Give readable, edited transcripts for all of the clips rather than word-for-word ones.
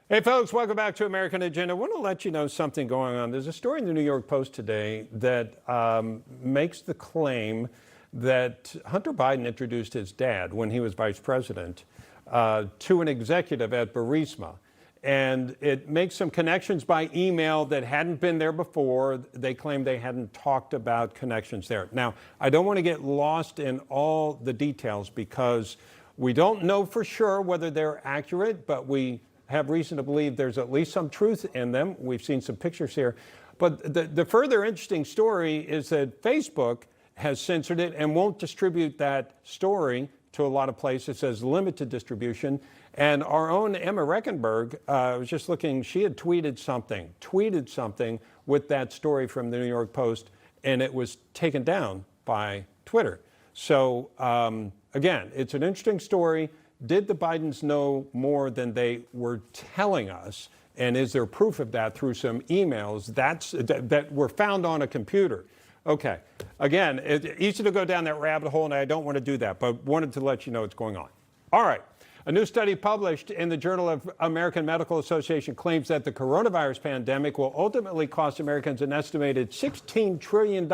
Hey folks, welcome back to American Agenda. I want to let you know something going on. There's a story in the New York Post today that makes the claim that Hunter Biden introduced his dad when he was vice president to an executive at Burisma. And it makes some connections by email that hadn't been there before. They claim they hadn't talked about connections there. Now, I don't want to get lost in all the details because we don't know for sure whether they're accurate, but we have reason to believe there's at least some truth in them. We've seen some pictures here. But the further interesting story is that Facebook has censored it and won't distribute that story to a lot of places. It says limited distribution. And our own Emma Reckenberg, I was just looking, she had tweeted something with that story from the New York Post, and it was taken down by Twitter. So again, it's an interesting story. Did the Bidens know more than they were telling us? And is there proof of that through some emails that were found on a computer? Okay. Again, it's easy to go down that rabbit hole, and I don't want to do that, but wanted to let you know what's going on. All right. A new study published in the Journal of American Medical Association claims that the coronavirus pandemic will ultimately cost Americans an estimated $16 trillion.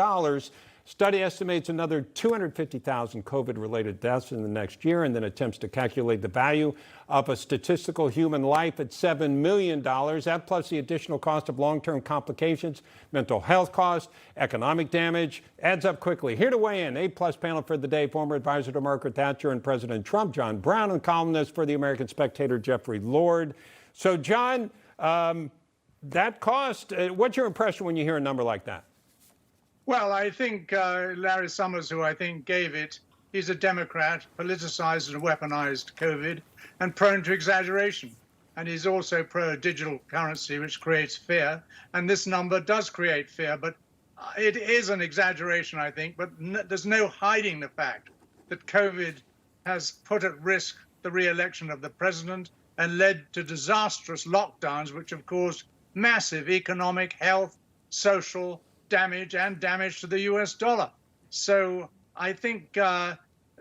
Study estimates another 250,000 COVID-related deaths in the next year and then attempts to calculate the value of a statistical human life at $7 million. That plus the additional cost of long-term complications, mental health costs, economic damage adds up quickly. Here to weigh in, A-plus panel for the day, former advisor to Margaret Thatcher and President Trump, John Browne, and columnist for the American Spectator, Jeffrey Lord. So, John, that cost, what's your impression when you hear a number like that? Well, I think Larry Summers, who I think gave it, he's a Democrat, politicized and weaponized COVID, and prone to exaggeration. And he's also pro-digital currency, which creates fear. And this number does create fear, but it is an exaggeration, I think. But there's no hiding the fact that COVID has put at risk the re-election of the president and led to disastrous lockdowns, which have caused massive economic, health, social damage and damage to the US dollar. So I think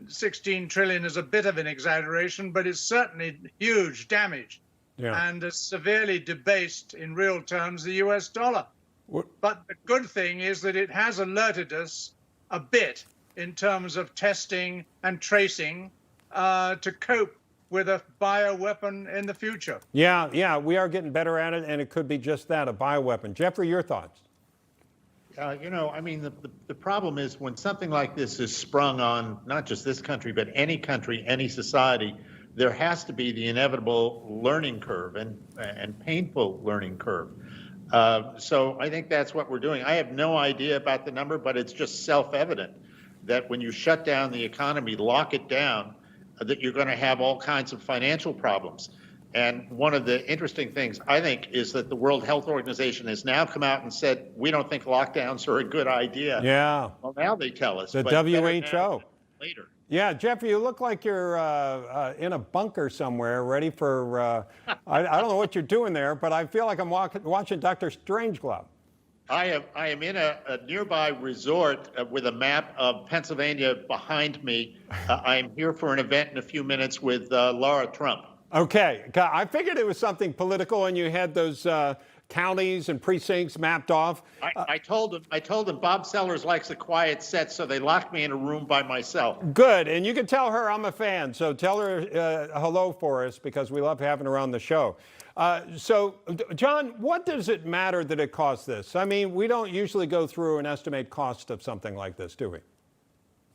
16 trillion is a bit of an exaggeration, but it's certainly huge damage and has severely debased in real terms the US dollar. But the good thing is that it has alerted us a bit in terms of testing and tracing to cope with a bioweapon in the future. Yeah, we are getting better at it, and it could be just that, a bioweapon. Jeffrey, your thoughts? The problem is when something like this is sprung on not just this country, but any country, any society, there has to be the inevitable learning curve and painful learning curve. So I think that's what we're doing. I have no idea about the number, but it's just self-evident that when you shut down the economy, lock it down, that you're going to have all kinds of financial problems. And one of the interesting things, I think, is that the World Health Organization has now come out and said, we don't think lockdowns are a good idea. Yeah. Well, now they tell us. The WHO. Later. Yeah, Jeffrey, you look like you're in a bunker somewhere, ready for, I don't know what you're doing there, but I feel like I'm watching Dr. Strangelove. I am in a nearby resort with a map of Pennsylvania behind me. I am here for an event in a few minutes with Laura Trump. Okay, I figured it was something political, and you had those counties and precincts mapped off. I told them Bob Sellers likes a quiet set, so they locked me in a room by myself. Good, and you can tell her I'm a fan, so tell her hello for us because we love having her on the show. So, John, what does it matter that it costs this? I mean, we don't usually go through and estimate cost of something like this, do we?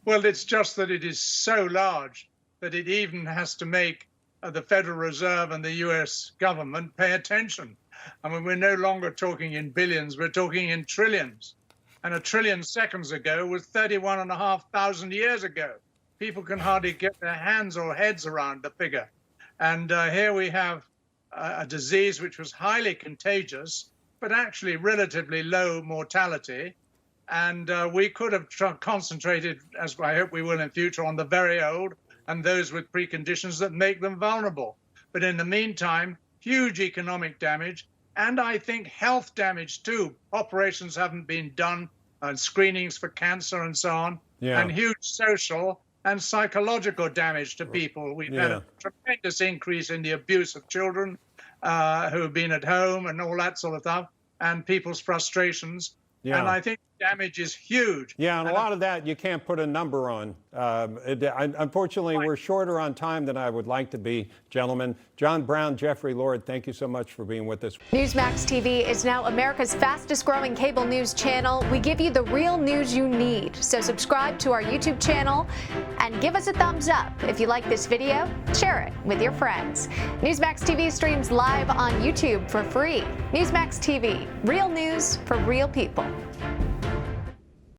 Well, it's just that it is so large that it even has to make the Federal Reserve and the US government pay attention. I mean, we're no longer talking in billions, we're talking in trillions. And a trillion seconds ago was 31,500 years ago. People can hardly get their hands or heads around the figure. And here we have a disease which was highly contagious, but actually relatively low mortality. And we could have concentrated, as I hope we will in future, on the very old and those with preconditions that make them vulnerable. But in the meantime, huge economic damage, and I think health damage too. Operations haven't been done, and screenings for cancer and so on, and huge social and psychological damage to people. We've had a tremendous increase in the abuse of children who have been at home and all that sort of stuff, and people's frustrations. Yeah. And I think damage is huge. Yeah, and a lot of that you can't put a number on. Unfortunately, we're shorter on time than I would like to be, gentlemen. John Browne, Jeffrey Lord, thank you so much for being with us. Newsmax TV is now America's fastest growing cable news channel. We give you the real news you need. So subscribe to our YouTube channel and give us a thumbs up. If you like this video, share it with your friends. Newsmax TV streams live on YouTube for free. Newsmax TV, real news for real people.